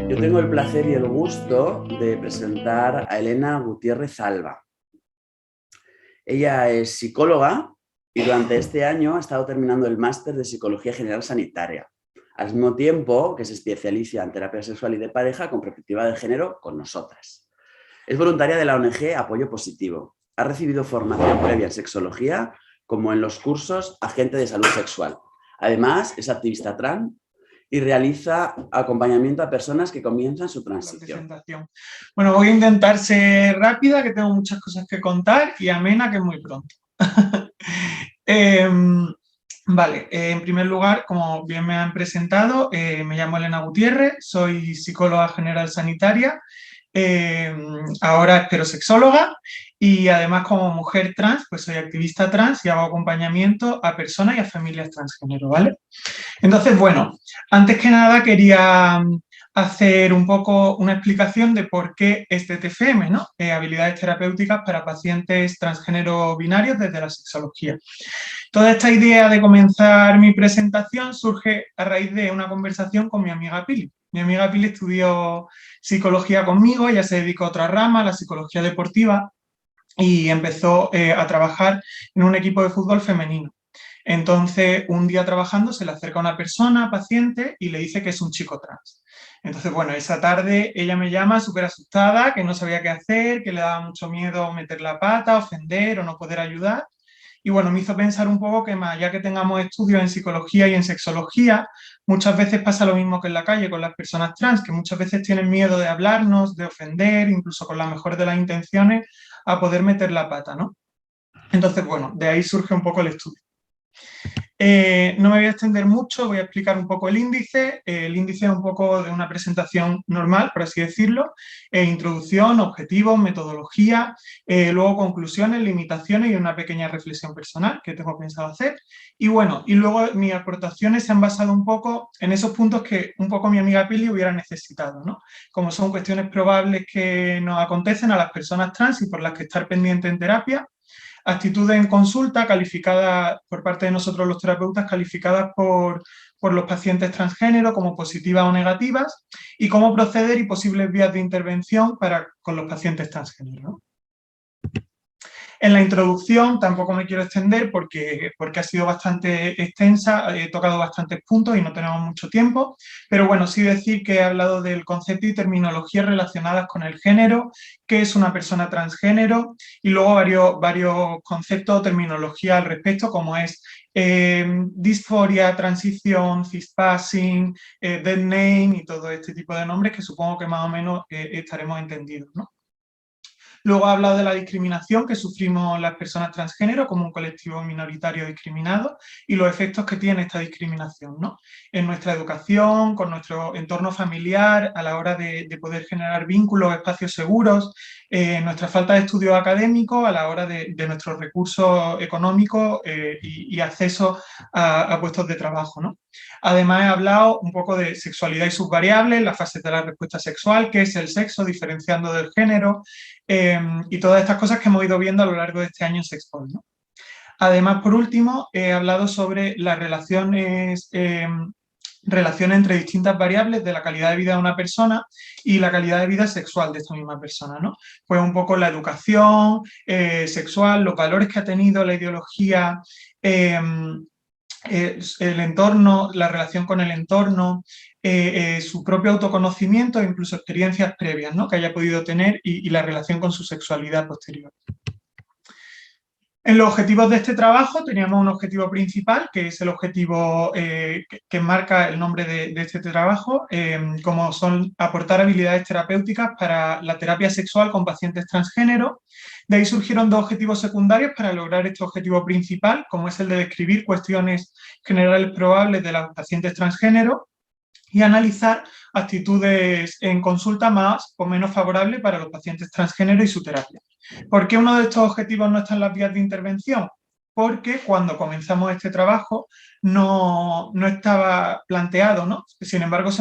Yo tengo el placer y el gusto de presentar a Elena Gutiérrez Alba. Ella es psicóloga y durante este año ha estado terminando el máster de Psicología General Sanitaria, al mismo tiempo que se especializa en terapia sexual y de pareja con perspectiva de género con nosotras. Es voluntaria de la ONG Apoyo Positivo. Ha recibido formación previa en sexología como en los cursos Agente de Salud Sexual. Además, es activista trans y realiza acompañamiento a personas que comienzan su transición. Bueno, voy a intentar ser rápida, que tengo muchas cosas que contar, y amena, que es muy pronto. Vale, en primer lugar, como bien me han presentado, me llamo Elena Gutiérrez, soy psicóloga general sanitaria, ahora espero sexóloga, y además como mujer trans, pues soy activista trans y hago acompañamiento a personas y a familias transgénero, ¿vale? Entonces, bueno, antes que nada quería hacer un poco una explicación de por qué este TFM, ¿no? Habilidades terapéuticas para pacientes transgénero binarios desde la sexología. Toda esta idea de comenzar mi presentación surge a raíz de una conversación con mi amiga Pili. Mi amiga Pili estudió psicología conmigo, ella se dedicó a otra rama, la psicología deportiva, y empezó a trabajar en un equipo de fútbol femenino. Entonces, un día trabajando se le acerca una persona, paciente, y le dice que es un chico trans. Entonces, bueno, esa tarde ella me llama súper asustada, que no sabía qué hacer, que le daba mucho miedo meter la pata, ofender o no poder ayudar. Y bueno, me hizo pensar un poco que más allá que tengamos estudios en psicología y en sexología, muchas veces pasa lo mismo que en la calle con las personas trans, que muchas veces tienen miedo de hablarnos, de ofender, incluso con la mejor de las intenciones, a poder meter la pata, ¿no? Entonces, bueno, de ahí surge un poco el estudio. No me voy a extender mucho, voy a explicar un poco el índice. El índice es un poco de una presentación normal, por así decirlo. Introducción, objetivos, metodología, luego conclusiones, limitaciones y una pequeña reflexión personal que tengo pensado hacer. Y bueno, y luego mis aportaciones se han basado un poco en esos puntos que un poco mi amiga Pili hubiera necesitado, ¿no? Como son cuestiones probables que nos acontecen a las personas trans y por las que estar pendiente en terapia. Actitudes en consulta calificadas por parte de nosotros los terapeutas, calificadas por los pacientes transgénero como positivas o negativas, y cómo proceder y posibles vías de intervención con los pacientes transgénero, ¿no? En la introducción tampoco me quiero extender porque ha sido bastante extensa, he tocado bastantes puntos y no tenemos mucho tiempo, pero bueno, sí decir que he hablado del concepto y terminologías relacionadas con el género, qué es una persona transgénero, y luego varios conceptos o terminología al respecto, como es disforia, transición, cispassing, dead name y todo este tipo de nombres que supongo que más o menos estaremos entendidos, ¿no? Luego ha hablado de la discriminación que sufrimos las personas transgénero como un colectivo minoritario discriminado y los efectos que tiene esta discriminación, ¿no? En nuestra educación, con nuestro entorno familiar, a la hora de poder generar vínculos, espacios seguros, nuestra falta de estudios académicos, a la hora de nuestros recursos económicos y acceso a puestos de trabajo, ¿no? Además he hablado un poco de sexualidad y sus variables, las fases de la respuesta sexual, qué es el sexo, diferenciando del género, y todas estas cosas que hemos ido viendo a lo largo de este año en Sexpol, ¿no? Además, por último, he hablado sobre las relaciones entre distintas variables de la calidad de vida de una persona y la calidad de vida sexual de esta misma persona, ¿no? Pues un poco la educación sexual, los valores que ha tenido, la ideología, el entorno, la relación con el entorno, su propio autoconocimiento e incluso experiencias previas, ¿no? Que haya podido tener y la relación con su sexualidad posterior. En los objetivos de este trabajo teníamos un objetivo principal, que es el objetivo que marca el nombre de este trabajo, como son aportar habilidades terapéuticas para la terapia sexual con pacientes transgénero. De ahí surgieron dos objetivos secundarios para lograr este objetivo principal, como es el de describir cuestiones generales probables de los pacientes transgénero y analizar actitudes en consulta más o menos favorables para los pacientes transgénero y su terapia. ¿Por qué uno de estos objetivos no está en las vías de intervención? porque cuando comenzamos este trabajo no estaba planteado, ¿no? Sin embargo,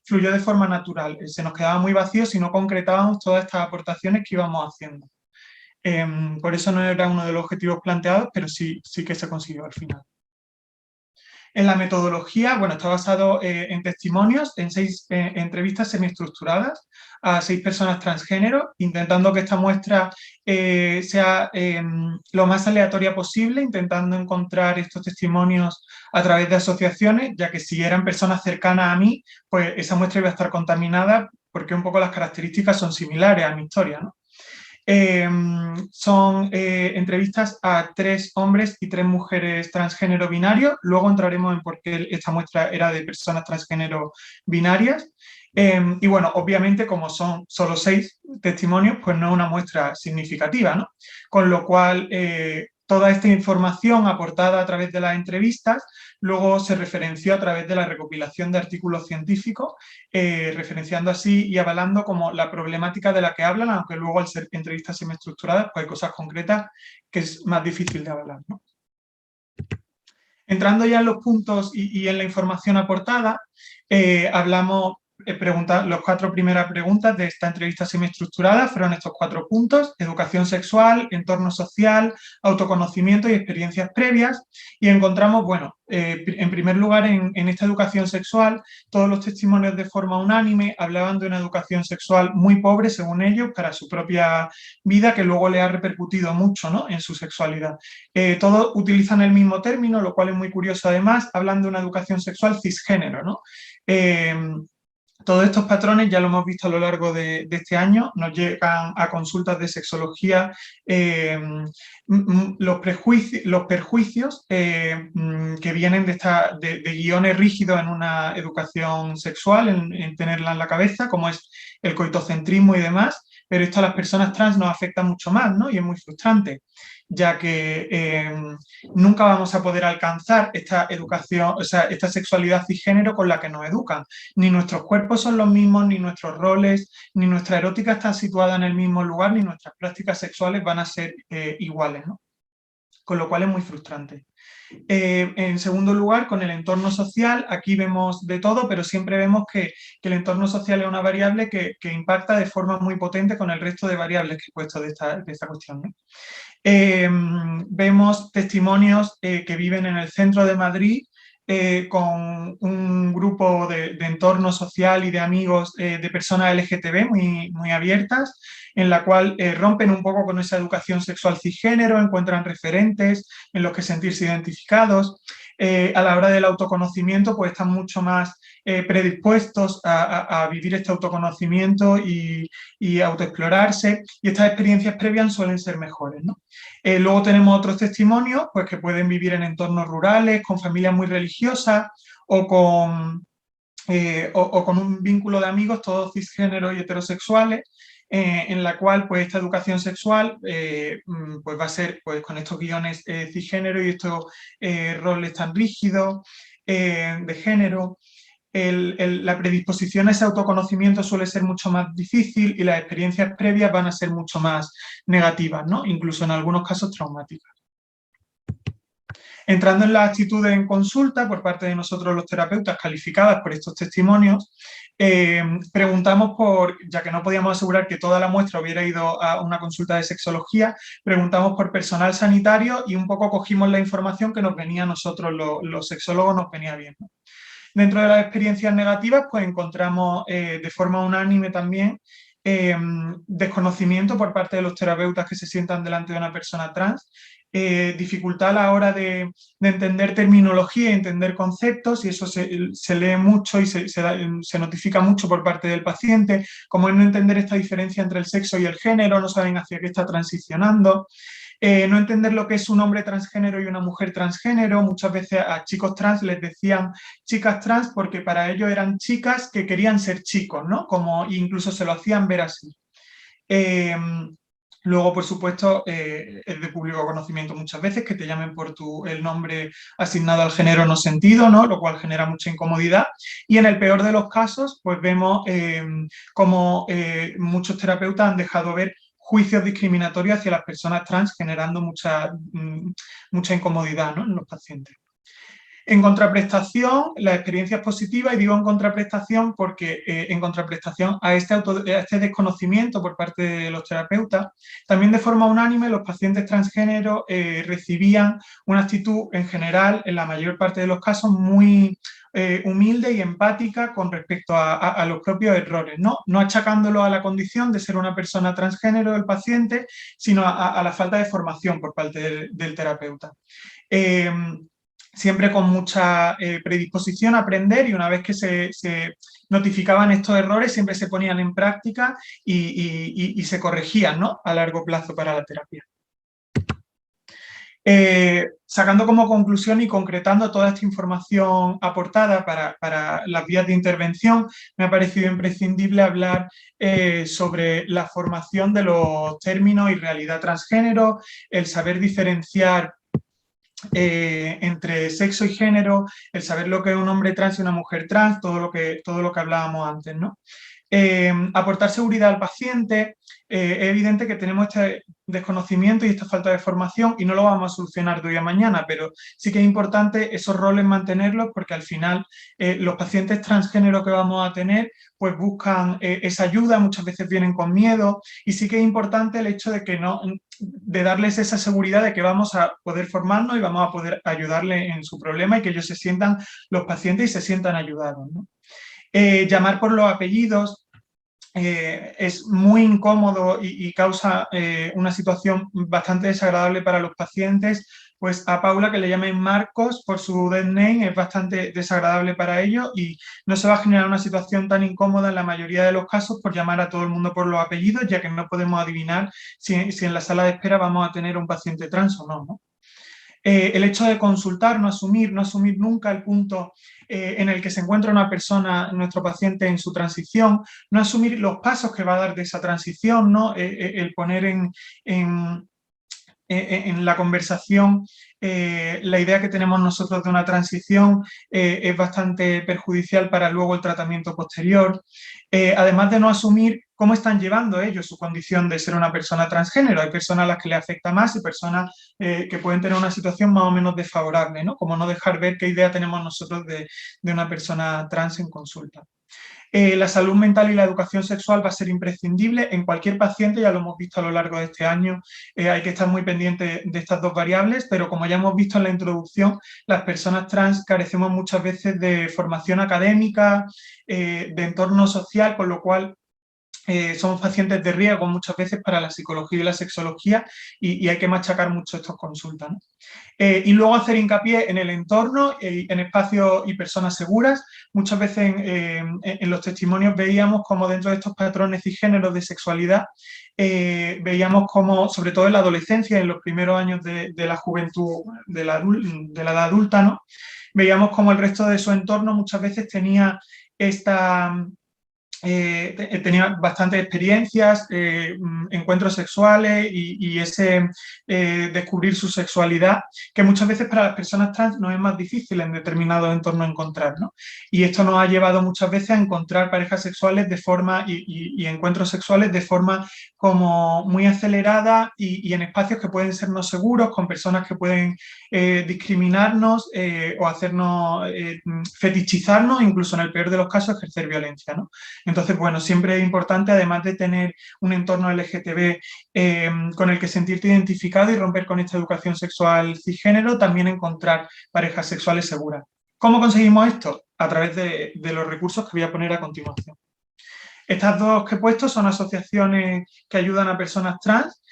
fluyó de forma natural, se nos quedaba muy vacío si no concretábamos todas estas aportaciones que íbamos haciendo. Por eso no era uno de los objetivos planteados, pero sí que se consiguió al final. En la metodología, bueno, está basado en testimonios, en 6 entrevistas semiestructuradas a 6 personas transgénero, intentando que esta muestra sea lo más aleatoria posible, intentando encontrar estos testimonios a través de asociaciones, ya que si eran personas cercanas a mí, pues esa muestra iba a estar contaminada porque un poco las características son similares a mi historia, ¿no? Son entrevistas a 3 hombres y 3 mujeres transgénero binarios. Luego entraremos en por qué esta muestra era de personas transgénero binarias. Y bueno, obviamente como son solo 6 testimonios, pues no es una muestra significativa, ¿no? Con lo cual, toda esta información aportada a través de las entrevistas luego se referenció a través de la recopilación de artículos científicos, referenciando así y avalando como la problemática de la que hablan, aunque luego al ser entrevistas semiestructuradas pues hay cosas concretas que es más difícil de avalar, ¿no? Entrando ya en los puntos y en la información aportada, hablamos, las 4 primeras preguntas de esta entrevista semiestructurada fueron estos 4 puntos: educación sexual, entorno social, autoconocimiento y experiencias previas. Y encontramos, bueno, en primer lugar, en esta educación sexual, todos los testimonios de forma unánime hablaban de una educación sexual muy pobre, según ellos, para su propia vida, que luego le ha repercutido mucho, ¿no?, en su sexualidad. Todos utilizan el mismo término, lo cual es muy curioso además, hablan de una educación sexual cisgénero, ¿no? Todos estos patrones ya lo hemos visto a lo largo de este año, nos llegan a consultas de sexología, los perjuicios que vienen de guiones rígidos en una educación sexual, en tenerla en la cabeza, como es el coitocentrismo y demás, pero esto a las personas trans nos afecta mucho más, ¿no? Y es muy frustrante, ya que nunca vamos a poder alcanzar esta educación, o sea, esta sexualidad cisgénero con la que nos educan. Ni nuestros cuerpos son los mismos, ni nuestros roles, ni nuestra erótica está situada en el mismo lugar, ni nuestras prácticas sexuales van a ser iguales, ¿no? Con lo cual es muy frustrante. En segundo lugar, con el entorno social, aquí vemos de todo, pero siempre vemos que el entorno social es una variable que impacta de forma muy potente con el resto de variables que he puesto de esta cuestión, ¿no? Vemos testimonios que viven en el centro de Madrid, con un grupo de entorno social y de amigos de personas LGTB muy abiertas, en la cual rompen un poco con esa educación sexual cisgénero, encuentran referentes en los que sentirse identificados. A la hora del autoconocimiento, pues están mucho más predispuestos a vivir este autoconocimiento y autoexplorarse, y estas experiencias previas suelen ser mejores, ¿no? Luego tenemos otros testimonios, pues, que pueden vivir en entornos rurales, con familias muy religiosas o con un vínculo de amigos, todos cisgéneros y heterosexuales, en la cual pues esta educación sexual pues va a ser pues con estos guiones cisgénero y estos roles tan rígidos de género. La predisposición a ese autoconocimiento suele ser mucho más difícil y las experiencias previas van a ser mucho más negativas, ¿no? Incluso en algunos casos traumáticas. Entrando en las actitudes en consulta por parte de nosotros los terapeutas calificadas por estos testimonios, preguntamos ya que no podíamos asegurar que toda la muestra hubiera ido a una consulta de sexología, preguntamos por personal sanitario y un poco cogimos la información que nos venía a nosotros, los sexólogos, nos venía bien, ¿no? Dentro de las experiencias negativas, pues encontramos de forma unánime también desconocimiento por parte de los terapeutas que se sientan delante de una persona trans, dificultad a la hora de entender terminología y entender conceptos, y eso se lee mucho y se notifica mucho por parte del paciente, como es no entender esta diferencia entre el sexo y el género, no saben hacia qué está transicionando. No entender lo que es un hombre transgénero y una mujer transgénero. Muchas veces a chicos trans les decían chicas trans porque para ellos eran chicas que querían ser chicos, ¿no? Como incluso se lo hacían ver así. Luego, por supuesto, es de público conocimiento muchas veces que te llamen por el nombre asignado al género no sentido, ¿no? Lo cual genera mucha incomodidad. Y en el peor de los casos, pues vemos como muchos terapeutas han dejado ver juicios discriminatorios hacia las personas trans, generando mucha incomodidad, ¿no?, en los pacientes. En contraprestación, la experiencia es positiva, y digo en contraprestación porque en contraprestación a este desconocimiento por parte de los terapeutas, también de forma unánime los pacientes transgénero recibían una actitud en general, en la mayor parte de los casos, muy humilde y empática con respecto a los propios errores, no achacándolo a la condición de ser una persona transgénero del paciente, sino a la falta de formación por parte del terapeuta. Siempre con mucha predisposición a aprender, y una vez que se notificaban estos errores siempre se ponían en práctica y se corregían, ¿no?, a largo plazo para la terapia. Sacando como conclusión y concretando toda esta información aportada para las vías de intervención, me ha parecido imprescindible hablar sobre la formación de los términos y realidad transgénero, el saber diferenciar entre sexo y género, el saber lo que es un hombre trans y una mujer trans, todo lo que hablábamos antes, ¿no? Aportar seguridad al paciente. Es evidente que tenemos este desconocimiento y esta falta de formación y no lo vamos a solucionar de hoy a mañana, pero sí que es importante esos roles mantenerlos, porque al final los pacientes transgénero que vamos a tener pues buscan esa ayuda, muchas veces vienen con miedo, y sí que es importante el hecho de darles esa seguridad de que vamos a poder formarnos y vamos a poder ayudarles en su problema, y que ellos se sientan, los pacientes, y se sientan ayudados, ¿no? Llamar por los apellidos es muy incómodo y causa una situación bastante desagradable para los pacientes. Pues a Paula que le llamen Marcos por su dead name es bastante desagradable para ellos, y no se va a generar una situación tan incómoda en la mayoría de los casos por llamar a todo el mundo por los apellidos, ya que no podemos adivinar si en la sala de espera vamos a tener un paciente trans o no, ¿no? El hecho de consultar, no asumir nunca el punto en el que se encuentra una persona, nuestro paciente, en su transición, no asumir los pasos que va a dar de esa transición, ¿no? El poner en la conversación la idea que tenemos nosotros de una transición es bastante perjudicial para luego el tratamiento posterior. Además de no asumir cómo están llevando ellos su condición de ser una persona transgénero. Hay personas a las que les afecta más y personas que pueden tener una situación más o menos desfavorable, ¿no? Como no dejar ver qué idea tenemos nosotros de una persona trans en consulta. La salud mental y la educación sexual va a ser imprescindible en cualquier paciente, ya lo hemos visto a lo largo de este año, hay que estar muy pendiente de estas dos variables, pero como ya hemos visto en la introducción, las personas trans carecemos muchas veces de formación académica, de entorno social, con lo cual somos pacientes de riesgo muchas veces para la psicología y la sexología, y hay que machacar mucho estas consultas, ¿no? Y luego hacer hincapié en el entorno, en espacios y personas seguras. Muchas veces en los testimonios veíamos como dentro de estos patrones cisgéneros de sexualidad, veíamos como, sobre todo en la adolescencia, en los primeros años de la juventud, de la edad adulta, ¿no?, veíamos como el resto de su entorno muchas veces tenía tenía bastantes experiencias, encuentros sexuales y ese descubrir su sexualidad, que muchas veces para las personas trans nos es más difícil en determinados entornos encontrar, ¿no? Y esto nos ha llevado muchas veces a encontrar parejas sexuales de forma y encuentros sexuales de forma como muy acelerada y en espacios que pueden ser no seguros, con personas que pueden discriminarnos o hacernos fetichizarnos, incluso en el peor de los casos ejercer violencia, ¿no? Entonces, bueno, siempre es importante, además de tener un entorno LGTB con el que sentirte identificado y romper con esta educación sexual cisgénero, también encontrar parejas sexuales seguras. ¿Cómo conseguimos esto? A través de los recursos que voy a poner a continuación. Estas dos que he puesto son asociaciones que ayudan a personas trans,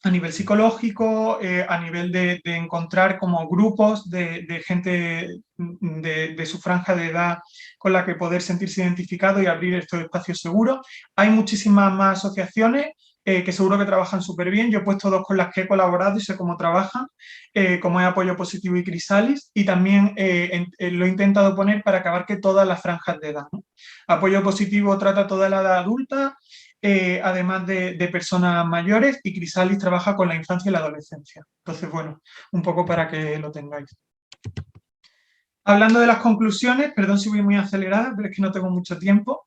a nivel psicológico, a nivel de encontrar como grupos de gente de su franja de edad con la que poder sentirse identificado y abrir estos espacios seguros. Hay muchísimas más asociaciones que seguro que trabajan súper bien. Yo he puesto dos con las que he colaborado y sé cómo trabajan, como es Apoyo Positivo y Crisalis, y también lo he intentado poner para que abarque todas las franjas de edad, ¿no? Apoyo Positivo trata toda la edad adulta, además de personas mayores, y Crisalis trabaja con la infancia y la adolescencia. Entonces, bueno, un poco para que lo tengáis. Hablando de las conclusiones, perdón si voy muy acelerada, pero es que no tengo mucho tiempo.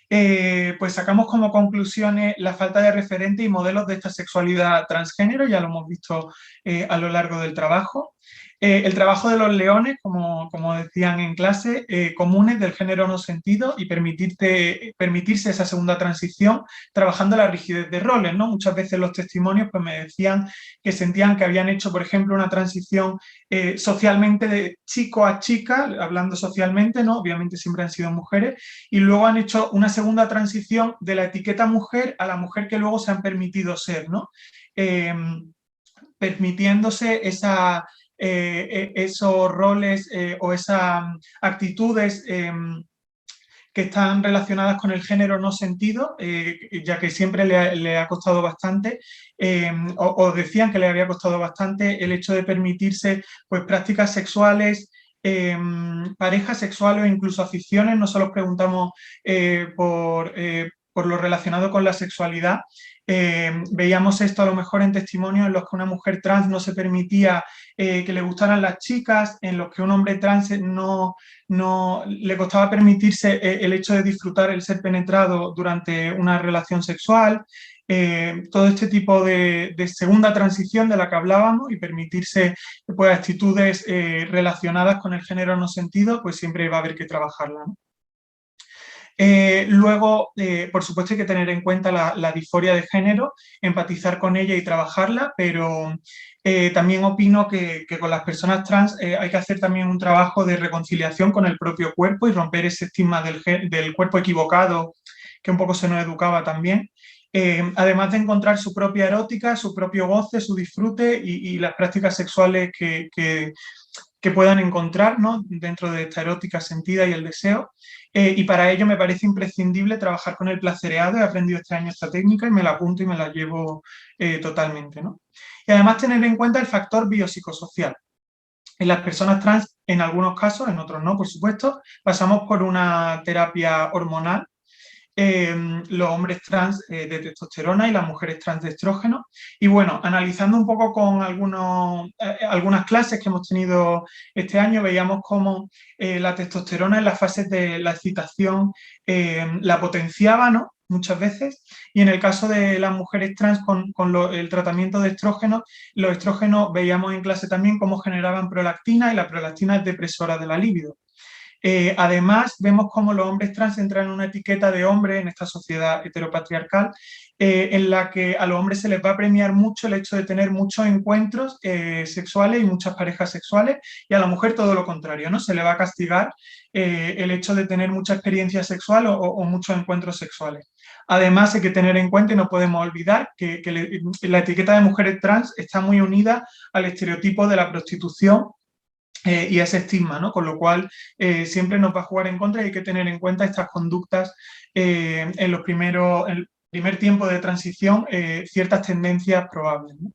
pues sacamos como conclusiones la falta de referentes y modelos de esta sexualidad transgénero, ya lo hemos visto a lo largo del trabajo. El trabajo de los leones, como decían en clase, comunes del género no sentido y permitirse esa segunda transición trabajando la rigidez de roles, ¿no? Muchas veces los testimonios pues, me decían que sentían que habían hecho, por ejemplo, una transición socialmente de chico a chica, hablando socialmente, ¿no? Obviamente siempre han sido mujeres, y luego han hecho una segunda transición de la etiqueta mujer a la mujer que luego se han permitido ser, ¿no? Permitiéndose esos roles o esas actitudes que están relacionadas con el género no sentido, ya que siempre le ha costado bastante, o decían que le había costado bastante el hecho de permitirse pues, prácticas sexuales, parejas sexuales o incluso aficiones. No solo preguntamos por lo relacionado con la sexualidad. Veíamos esto a lo mejor en testimonios en los que una mujer trans no se permitía que le gustaran las chicas, en los que un hombre trans no le costaba permitirse el hecho de disfrutar el ser penetrado durante una relación sexual. Todo este tipo de segunda transición de la que hablábamos y permitirse pues, actitudes relacionadas con el género no sentido, pues siempre va a haber que trabajarla, ¿no? Luego, por supuesto, hay que tener en cuenta la disforia de género, empatizar con ella y trabajarla, pero también opino que con las personas trans hay que hacer también un trabajo de reconciliación con el propio cuerpo y romper ese estigma del cuerpo equivocado que un poco se nos educaba también. Además de encontrar su propia erótica, su propio goce, su disfrute y las prácticas sexuales que puedan encontrar, ¿no? Dentro de esta erótica sentida y el deseo. Y para ello me parece imprescindible trabajar con el placereado. He aprendido este año esta técnica y me la apunto y me la llevo totalmente, ¿no? Y además tener en cuenta el factor biopsicosocial. En las personas trans, en algunos casos, en otros no, por supuesto, pasamos por una terapia hormonal, los hombres trans de testosterona y las mujeres trans de estrógeno. Y bueno, analizando un poco con algunas clases que hemos tenido este año, veíamos cómo la testosterona en las fases de la excitación la potenciaba, ¿no? Muchas veces, y en el caso de las mujeres trans con el tratamiento de estrógenos, los estrógenos veíamos en clase también cómo generaban prolactina y la prolactina es depresora de la libido. Además, vemos cómo los hombres trans entran en una etiqueta de hombre en esta sociedad heteropatriarcal, en la que a los hombres se les va a premiar mucho el hecho de tener muchos encuentros sexuales y muchas parejas sexuales, y a la mujer todo lo contrario, ¿no? Se le va a castigar el hecho de tener mucha experiencia sexual o muchos encuentros sexuales. Además, hay que tener en cuenta y no podemos olvidar que la etiqueta de mujeres trans está muy unida al estereotipo de la prostitución y ese estigma, ¿no? Con lo cual siempre nos va a jugar en contra y hay que tener en cuenta estas conductas en el primer tiempo de transición, ciertas tendencias probables, ¿no?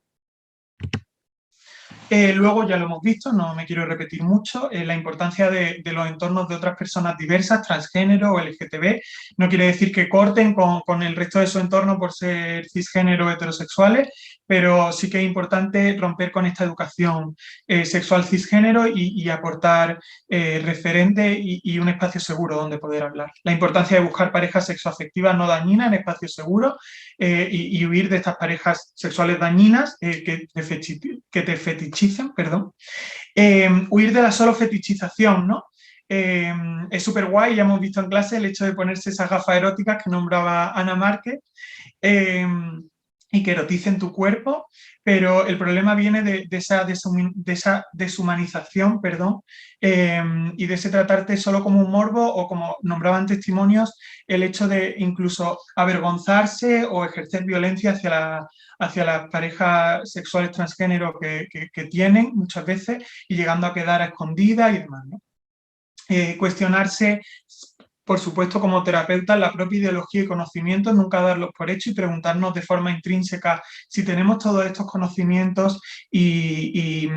Luego ya lo hemos visto, no me quiero repetir mucho, la importancia de los entornos de otras personas diversas, transgénero o LGTB. No quiere decir que corten con el resto de su entorno por ser cisgénero o heterosexuales, pero sí que es importante romper con esta educación sexual cisgénero y aportar referente y un espacio seguro donde poder hablar. La importancia de buscar parejas sexoafectivas no dañinas en espacios seguros y huir de estas parejas sexuales dañinas que te fetichizan, perdón. Huir de la solo fetichización, ¿no? Es súper guay, ya hemos visto en clase el hecho de ponerse esas gafas eróticas que nombraba Ana Márquez, y que eroticen tu cuerpo, pero el problema viene de esa deshumanización, perdón, y de ese tratarte solo como un morbo o como nombraban testimonios, el hecho de incluso avergonzarse o ejercer violencia hacia las parejas sexuales transgénero que tienen muchas veces y llegando a quedar a escondidas y demás, ¿no? Cuestionarse, por supuesto, como terapeutas, la propia ideología y conocimientos, nunca darlos por hecho y preguntarnos de forma intrínseca si tenemos todos estos conocimientos y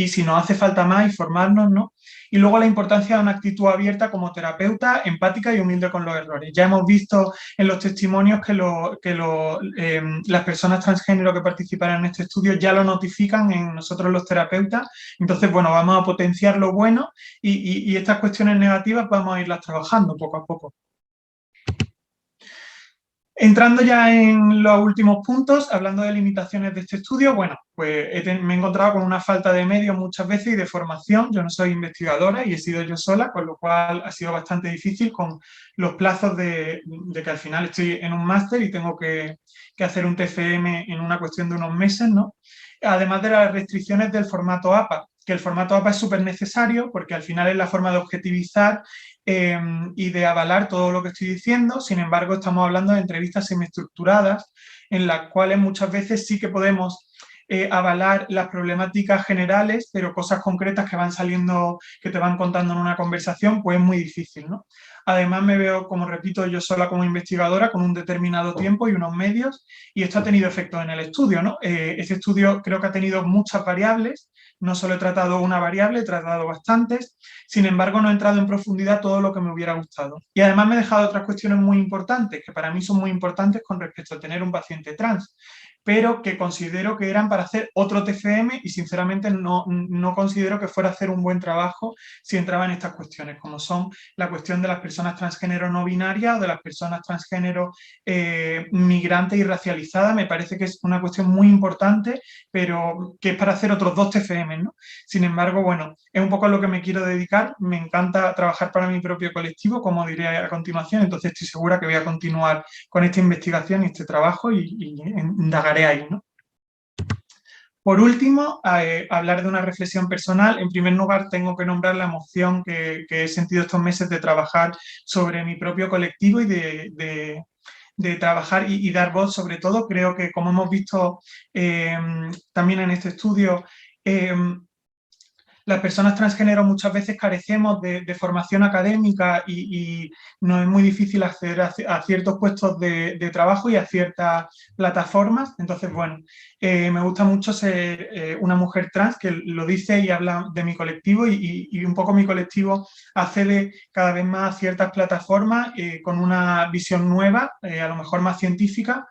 si nos hace falta más, informarnos, ¿no? Y luego la importancia de una actitud abierta como terapeuta, empática y humilde con los errores. Ya hemos visto en los testimonios que las personas transgénero que participan en este estudio ya lo notifican en nosotros los terapeutas. Entonces, bueno, vamos a potenciar lo bueno y estas cuestiones negativas vamos a irlas trabajando poco a poco. Entrando ya en los últimos puntos, hablando de limitaciones de este estudio, bueno, pues me he encontrado con una falta de medios muchas veces y de formación. Yo no soy investigadora y he sido yo sola, con lo cual ha sido bastante difícil con los plazos de que al final estoy en un máster y tengo que hacer un TFM en una cuestión de unos meses, ¿no? Además de las restricciones del formato APA, que el formato APA es súper necesario porque al final es la forma de objetivizar y de avalar todo lo que estoy diciendo. Sin embargo, estamos hablando de entrevistas semiestructuradas en las cuales muchas veces sí que podemos avalar las problemáticas generales, pero cosas concretas que van saliendo, que te van contando en una conversación, pues es muy difícil, ¿no? Además me veo, como repito, yo sola como investigadora con un determinado tiempo y unos medios, y esto ha tenido efectos en el estudio, ¿no? Este estudio creo que ha tenido muchas variables, no solo he tratado una variable, he tratado bastantes, sin embargo no he entrado en profundidad todo lo que me hubiera gustado. Y además me he dejado otras cuestiones muy importantes, que para mí son muy importantes con respecto a tener un paciente trans, pero que considero que eran para hacer otro TFM y sinceramente no considero que fuera a hacer un buen trabajo si entraba en estas cuestiones, como son la cuestión de las personas transgénero no binarias o de las personas transgénero migrantes y racializadas. Me parece que es una cuestión muy importante, pero que es para hacer otros 2 TFM, ¿no? Sin embargo, bueno, es un poco a lo que me quiero dedicar. Me encanta trabajar para mi propio colectivo, como diré a continuación, entonces estoy segura que voy a continuar con esta investigación y este trabajo y indagaré ahí, ¿no? Por último, hablar de una reflexión personal. En primer lugar, tengo que nombrar la emoción que he sentido estos meses de trabajar sobre mi propio colectivo y de trabajar y dar voz sobre todo. Creo que, como hemos visto también en este estudio, las personas transgénero muchas veces carecemos de formación académica y nos es muy difícil acceder a ciertos puestos de trabajo y a ciertas plataformas. Entonces, bueno, me gusta mucho ser una mujer trans que lo dice y habla de mi colectivo y un poco mi colectivo accede cada vez más a ciertas plataformas con una visión nueva, a lo mejor más científica,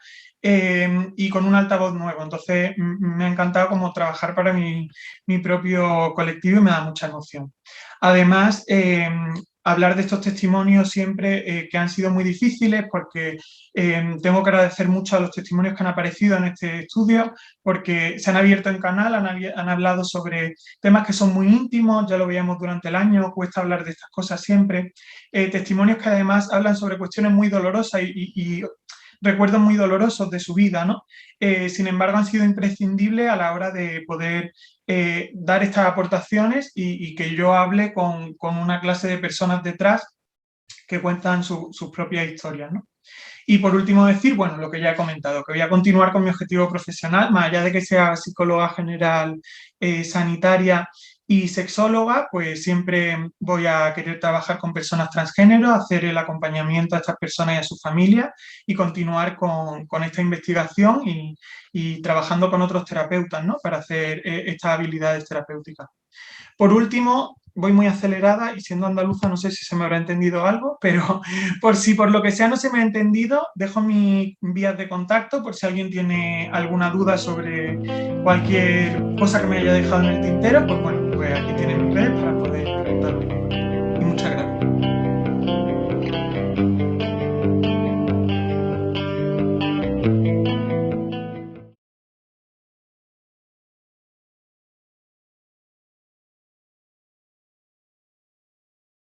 y con un altavoz nuevo. Entonces me ha encantado como trabajar para mi propio colectivo y me da mucha emoción. Además, hablar de estos testimonios siempre que han sido muy difíciles porque tengo que agradecer mucho a los testimonios que han aparecido en este estudio porque se han abierto en canal, han hablado sobre temas que son muy íntimos, ya lo veíamos durante el año, cuesta hablar de estas cosas siempre, testimonios que además hablan sobre cuestiones muy dolorosas y recuerdos muy dolorosos de su vida, ¿no? Sin embargo, han sido imprescindibles a la hora de poder dar estas aportaciones y que yo hable con una clase de personas detrás que cuentan sus propias historias, ¿no? Y por último decir, bueno, lo que ya he comentado, que voy a continuar con mi objetivo profesional, más allá de que sea psicóloga general, sanitaria y sexóloga, pues siempre voy a querer trabajar con personas transgénero, hacer el acompañamiento a estas personas y a sus familias y continuar con esta investigación y trabajando con otros terapeutas, ¿no? Para hacer estas habilidades terapéuticas. Por último, voy muy acelerada y siendo andaluza no sé si se me habrá entendido algo, pero por si por lo que sea no se me ha entendido, dejo mis vías de contacto por si alguien tiene alguna duda sobre cualquier cosa que me haya dejado en el tintero, pues bueno, pues aquí tienen mis redes para